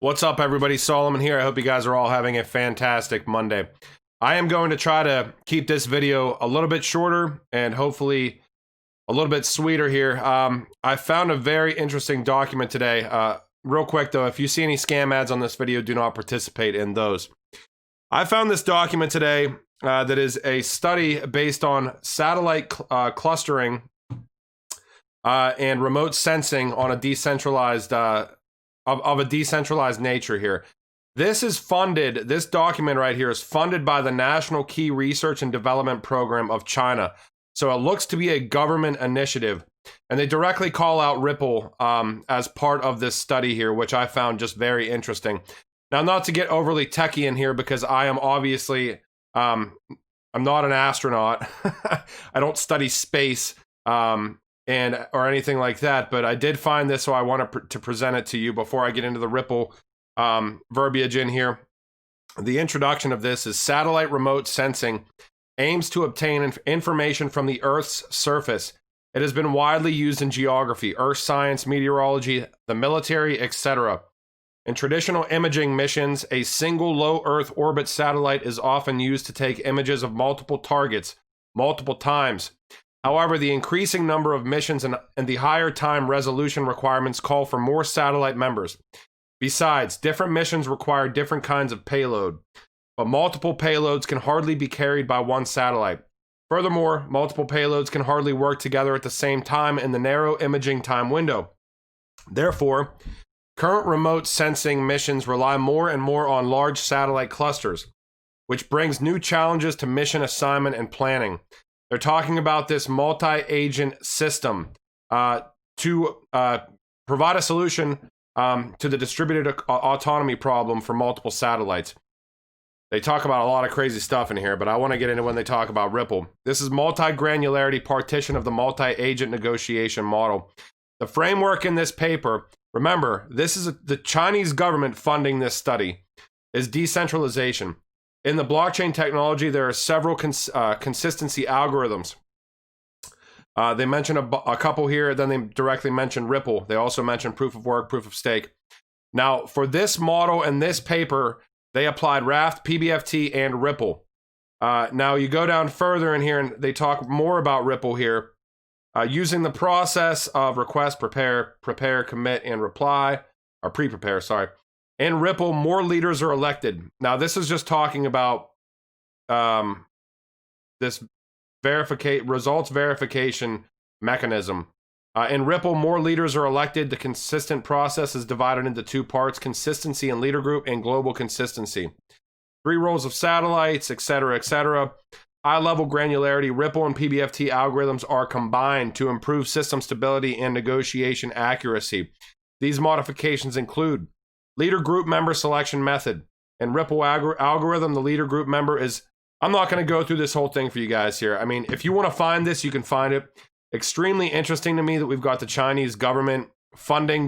What's up, everybody? Solomon here. I hope you guys are all having a fantastic Monday. I am going to try to keep this video a little bit shorter and hopefully a little bit sweeter here. I found a very interesting document today. Real quick though, if you see any scam ads on this video, do not participate in those. I found this document today that is a study based on satellite clustering and remote sensing on a decentralized of a decentralized nature here. This document right here is funded by the National Key Research and Development Program of China. So it looks to be a government initiative. And they directly call out Ripple as part of this study here, which I found just very interesting. Now, not to get overly techie in here, because I am obviously, I'm not an astronaut. I don't study space. Or anything like that, but I did find this, so I want to present it to you before I get into the Ripple verbiage in here. The introduction of this is satellite remote sensing aims to obtain information from the Earth's surface. It has been widely used in geography, earth science, meteorology, the military, etc. In traditional imaging missions, a single low Earth orbit satellite is often used to take images of multiple targets, multiple times. However, the increasing number of missions and the higher time resolution requirements call for more satellite members. Besides, different missions require different kinds of payload, but multiple payloads can hardly be carried by one satellite. Furthermore, multiple payloads can hardly work together at the same time in the narrow imaging time window. Therefore, current remote sensing missions rely more and more on large satellite clusters, which brings new challenges to mission assignment and planning. They're talking about this multi-agent system to provide a solution to the distributed autonomy problem for multiple satellites. They talk about a lot of crazy stuff in here, but I want to get into when they talk about Ripple. This is multi-granularity partition of the multi-agent negotiation model. The framework in this paper, remember, this is the Chinese government funding this study, is decentralization. In the blockchain technology, there are several consistency algorithms. They mention a couple here, then they directly mention Ripple. They also mention proof of work, proof of stake. Now, for this model and this paper, they applied Raft, PBFT, and Ripple. Now, you go down further in here, and they talk more about Ripple here. Using the process of request, prepare, commit, and reply, or pre-prepare, sorry. In Ripple, more leaders are elected. Now, this is just talking about this results verification mechanism. In Ripple, more leaders are elected. The consistent process is divided into two parts: consistency and leader group, and global consistency. 3 roles of satellites, etc., etc. High-level granularity. Ripple and PBFT algorithms are combined to improve system stability and negotiation accuracy. These modifications include leader group member selection method. In Ripple algorithm, the leader group member is, I'm not going to go through this whole thing for you guys here. I mean, if you want to find this, you can find it. Extremely interesting to me that we've got the Chinese government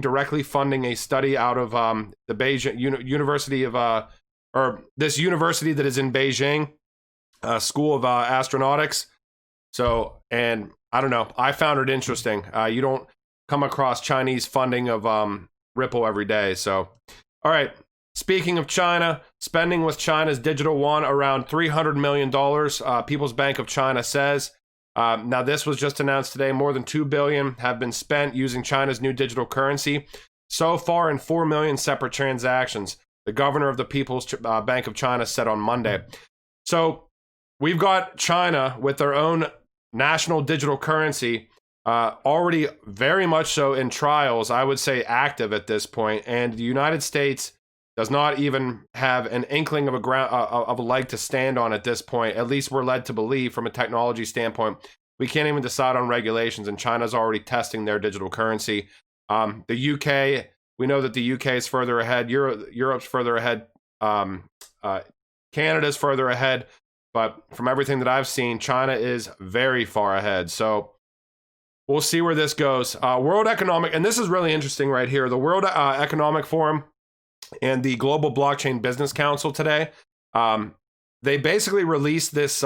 directly funding a study out of the Beijing University of, or this university that is in Beijing, School of Astronautics. So, and I don't know, I found it interesting. You don't come across Chinese funding of Ripple every day. So, all right. Speaking of China, spending with China's digital yuan around $300 million. People's Bank of China says. Now, this was just announced today. More than $2 billion have been spent using China's new digital currency so far in 4 million separate transactions. The governor of the People's Bank of China said on Monday. So we've got China with their own national digital currency. Already very much so in trials, I would say active at this point, and the United States does not even have an inkling of a leg to stand on at this point. At least we're led to believe from a technology standpoint. We can't even decide on regulations, and China's already testing their digital currency. The UK, we know that the UK is further ahead. Europe's further ahead. Canada's further ahead. But from everything that I've seen, China is very far ahead. So we'll see where this goes. World Economic, and this is really interesting right here. The World Economic Forum and the Global Blockchain Business Council today, they basically released this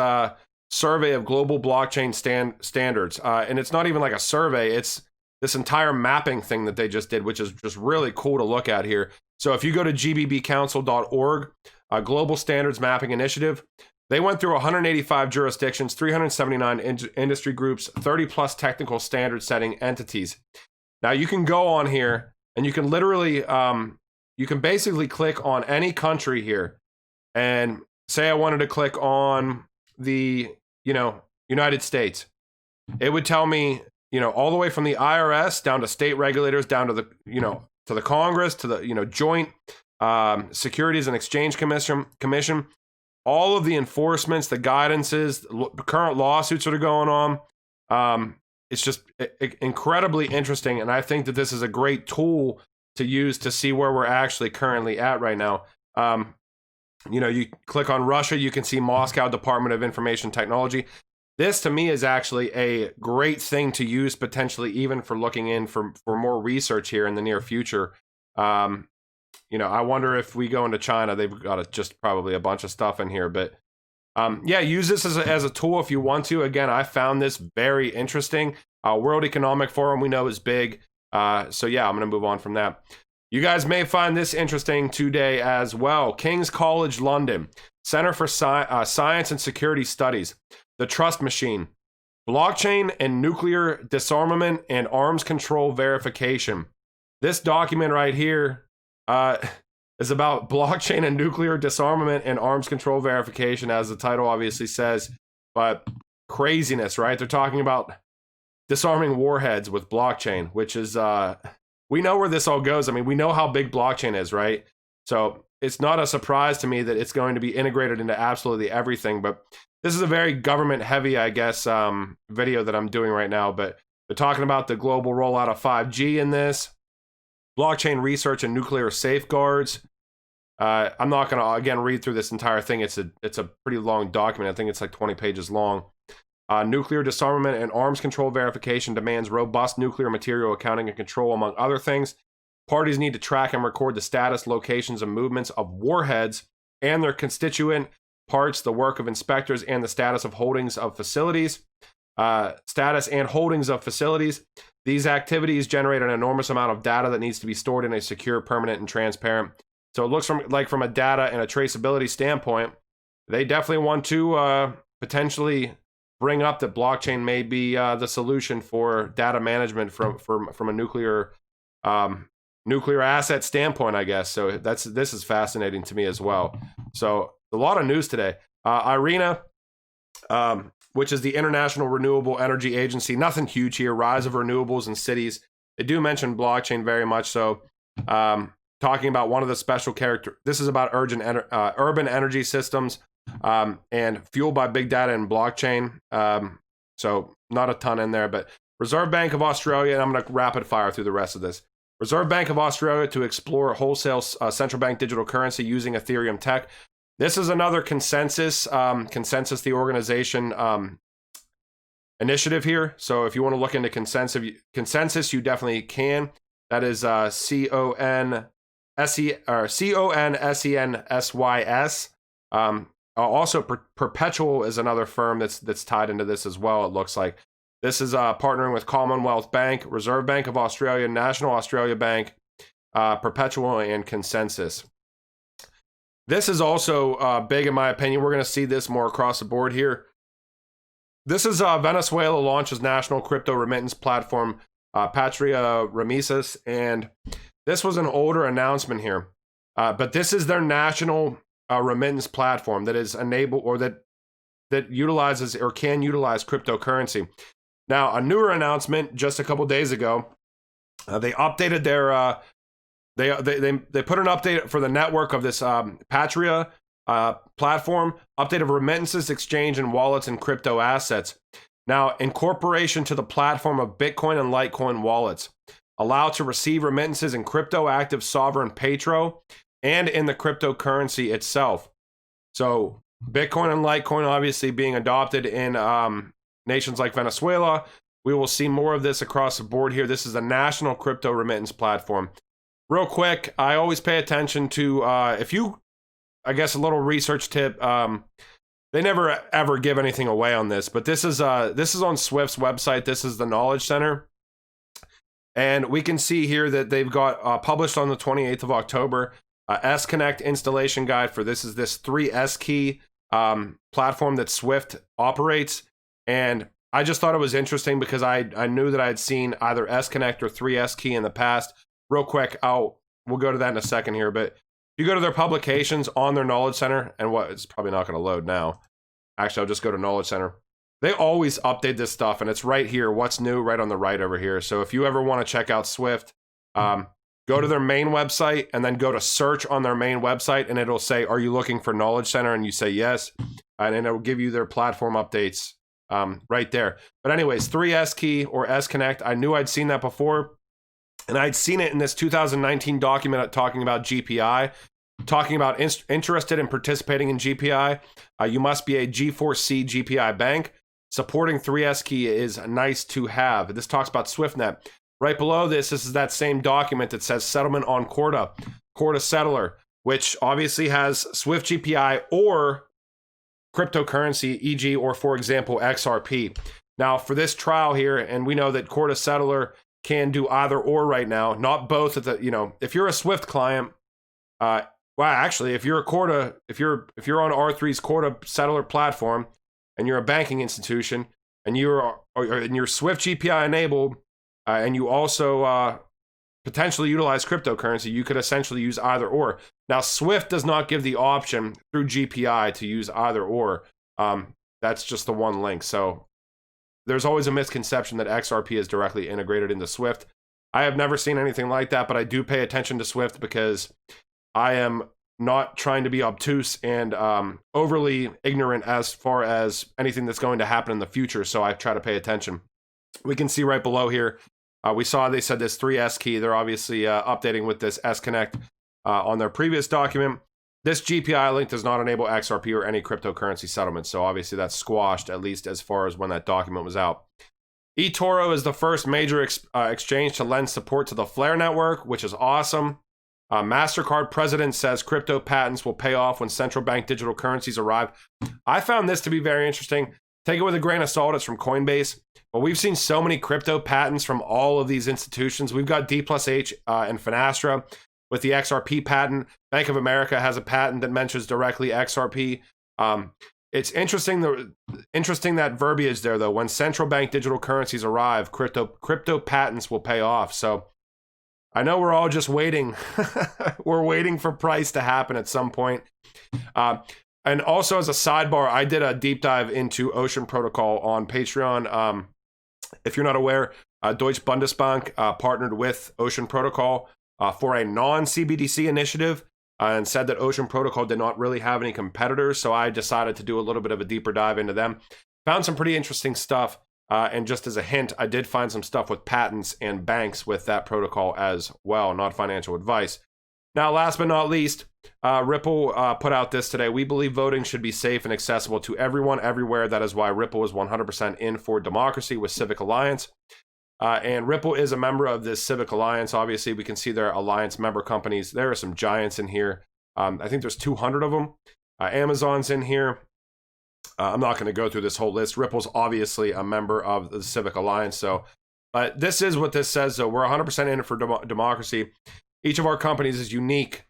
survey of global blockchain standards. And it's not even like a survey. It's this entire mapping thing that they just did, which is just really cool to look at here. So if you go to gbbcouncil.org, Global Standards Mapping Initiative, they went through 185 jurisdictions, 379 industry groups, 30 plus technical standard setting entities. Now you can go on here and you can literally, you can basically click on any country here and say I wanted to click on the, United States. It would tell me, all the way from the IRS down to state regulators, down to the, to the Congress, to the, Joint Securities and Exchange Commission, all of the enforcements, the guidances, current lawsuits that are going on. It's just incredibly interesting. And I think that this is a great tool to use to see where we're actually currently at right now. You click on Russia, you can see Moscow Department of Information Technology. This to me is actually a great thing to use potentially even for looking in for more research here in the near future. I wonder if we go into China, they've got just probably a bunch of stuff in here, but use this as a tool if you want to. Again, I found this very interesting. World Economic Forum we know is big. I'm going to move on from that. You guys may find this interesting today as well. King's College London, Center for Science and Security Studies, the Trust Machine, Blockchain and Nuclear Disarmament and Arms Control Verification. This document right here is about blockchain and nuclear disarmament and arms control verification, as the title obviously says, but craziness, right? They're talking about disarming warheads with blockchain, which is, we know where this all goes. I mean, we know how big blockchain is, right? So it's not a surprise to me that it's going to be integrated into absolutely everything, but this is a very government heavy, I guess, video that I'm doing right now, but they're talking about the global rollout of 5G in this, blockchain research and nuclear safeguards. I'm not going to, again, read through this entire thing. It's a pretty long document. I think it's like 20 pages long. Nuclear disarmament and arms control verification demands robust nuclear material accounting and control, among other things. Parties need to track and record the status, locations, and movements of warheads and their constituent parts, the work of inspectors, and the status of holdings of facilities. These activities generate an enormous amount of data that needs to be stored in a secure, permanent, and transparent. So it looks from a data and a traceability standpoint, they definitely want to potentially bring up that blockchain may be the solution for data management from a nuclear asset standpoint, I guess. So this is fascinating to me as well. So a lot of news today. Irena, which is the International Renewable Energy Agency. Nothing huge here. Rise of renewables in cities. They do mention blockchain very much so. Talking about one of the special character. This is about urban energy systems and fueled by big data and blockchain. So not a ton in there, but Reserve Bank of Australia, and I'm going to rapid fire through the rest of this. Reserve Bank of Australia to explore wholesale central bank digital currency using Ethereum tech. This is another consensus, the organization initiative here. So if you want to look into consensus, you definitely can. That is CONSENSYS. Also, Perpetual is another firm that's tied into this as well, it looks like. This is partnering with Commonwealth Bank, Reserve Bank of Australia, National Australia Bank, Perpetual, and Consensus. This is also big in my opinion. We're going to see this more across the board here. This is Venezuela launches national crypto remittance platform, Patria Remisas, and this was an older announcement here. But this is their national remittance platform that is enabled or that utilizes or can utilize cryptocurrency. Now, a newer announcement just a couple days ago, they updated their they put an update for the network of this Patria platform, update of remittances, exchange, and wallets and crypto assets. Now, incorporation to the platform of Bitcoin and Litecoin wallets. Allow to receive remittances in crypto active sovereign Petro and in the cryptocurrency itself. So Bitcoin and Litecoin obviously being adopted in nations like Venezuela. We will see more of this across the board here. This is a national crypto remittance platform. Real quick, I always pay attention to, if you, I guess a little research tip, they never ever give anything away on this, but this is on Swift's website. This is the Knowledge Center. And we can see here that they've got published on the 28th of October, S-Connect installation guide for this 3S key platform that Swift operates. And I just thought it was interesting because I knew that I had seen either S-Connect or 3S key in the past. Real quick, we'll go to that in a second here, but if you go to their publications on their Knowledge Center, and it's probably not going to load now. Actually, I'll just go to Knowledge Center. They always update this stuff, and it's right here, what's new, right on the right over here. So if you ever want to check out Swift, go to their main website, and then go to search on their main website, and it'll say, are you looking for Knowledge Center? And you say yes, and it'll give you their platform updates right there. But anyways, 3S key or S-Connect, I knew I'd seen that before, and I'd seen it in this 2019 document talking about GPI, talking about interested in participating in GPI. You must be a G4C GPI bank. Supporting 3S key is nice to have. This talks about SwiftNet. Right below this is that same document that says settlement on Corda Settler, which obviously has Swift GPI or cryptocurrency, e.g. or for example, XRP. Now for this trial here, and we know that Corda Settler can do either or right now, not both at the, if you're a Swift client, well, actually, if you're a Corda, if you're on R3's Corda Settler platform, and you're a banking institution, and you're Swift GPI enabled, and you also potentially utilize cryptocurrency, you could essentially use either or. Now, Swift does not give the option through GPI to use either or. That's just the one link. So there's always a misconception that XRP is directly integrated into Swift. I have never seen anything like that, but I do pay attention to Swift because I am not trying to be obtuse and overly ignorant as far as anything that's going to happen in the future, so I try to pay attention. We can see right below here, we saw they said this 3S key. They're obviously updating with this S-Connect on their previous document. This GPI link does not enable XRP or any cryptocurrency settlement, so obviously that's squashed, at least as far as when that document was out. eToro is the first major exchange to lend support to the Flare network, which is awesome. Mastercard president says crypto patents will pay off when central bank digital currencies arrive. I found this to be very interesting. Take it with a grain of salt. It's from Coinbase. But we've seen so many crypto patents from all of these institutions. We've got D+H and Finastra with the XRP patent. Bank of America has a patent that mentions directly XRP. It's interesting that verbiage there, though. When central bank digital currencies arrive, crypto patents will pay off. So I know we're all just waiting. We're waiting for price to happen at some point. And also as a sidebar, I did a deep dive into Ocean Protocol on Patreon. If you're not aware, Deutsche Bundesbank partnered with Ocean Protocol for a non-CBDC initiative and said that Ocean Protocol did not really have any competitors. So I decided to do a little bit of a deeper dive into them. Found some pretty interesting stuff. And just as a hint, I did find some stuff with patents and banks with that protocol as well, not financial advice. Now, last but not least, Ripple put out this today. We believe voting should be safe and accessible to everyone, everywhere. That is why Ripple is 100% in for democracy with Civic Alliance. And Ripple is a member of this Civic Alliance. Obviously, we can see their alliance member companies. There are some giants in here. I think there's 200 of them. Amazon's in here. I'm not going to go through this whole list. Ripple's obviously a member of the Civic Alliance. But this is what this says, though. We're 100% in it for democracy. Each of our companies is unique,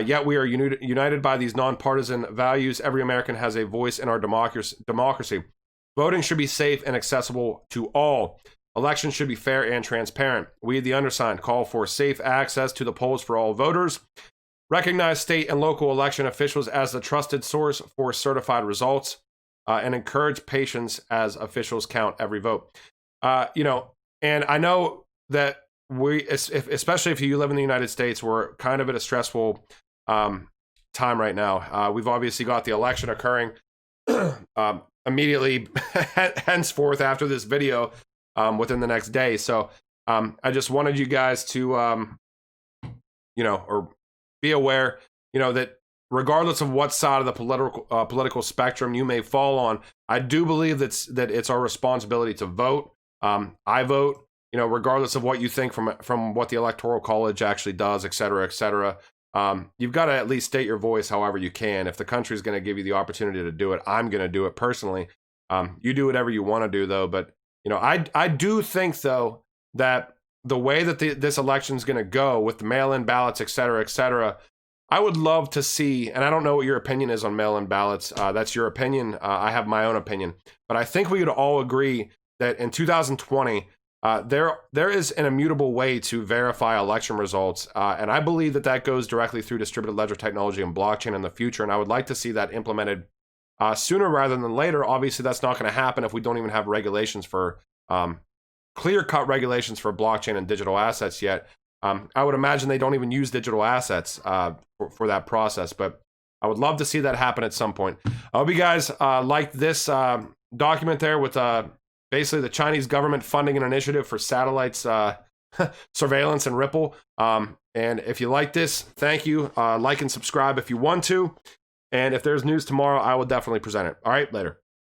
yet we are united by these nonpartisan values. Every American has a voice in our democracy. Voting should be safe and accessible to all. Elections should be fair and transparent. We, the undersigned, call for safe access to the polls for all voters. Recognize state and local election officials as the trusted source for certified results. And encourage patience as officials count every vote. And I know that especially if you live in the United States, we're kind of at a stressful time right now. We've obviously got the election occurring immediately, henceforth after this video, within the next day. So I just wanted you guys to, or be aware, that regardless of what side of the political spectrum you may fall on, I do believe that it's our responsibility to vote. I vote, regardless of what you think from what the Electoral College actually does, et cetera, et cetera. You've got to at least state your voice however you can. If the country is going to give you the opportunity to do it, I'm going to do it personally. You do whatever you want to do, though. But, I do think, though, that the way that this election is going to go with the mail-in ballots, et cetera, I would love to see, and I don't know what your opinion is on mail-in ballots. That's your opinion. I have my own opinion. But I think we would all agree that in 2020, there is an immutable way to verify election results. And I believe that goes directly through distributed ledger technology and blockchain in the future. And I would like to see that implemented sooner rather than later. Obviously, that's not going to happen if we don't even have regulations for clear-cut regulations for blockchain and digital assets yet. I would imagine they don't even use digital assets for that process, but I would love to see that happen at some point. I hope you guys liked this document there with basically the Chinese government funding an initiative for satellites surveillance and Ripple. And if you like this, thank you. Like and subscribe if you want to. And if there's news tomorrow, I will definitely present it. All right, later.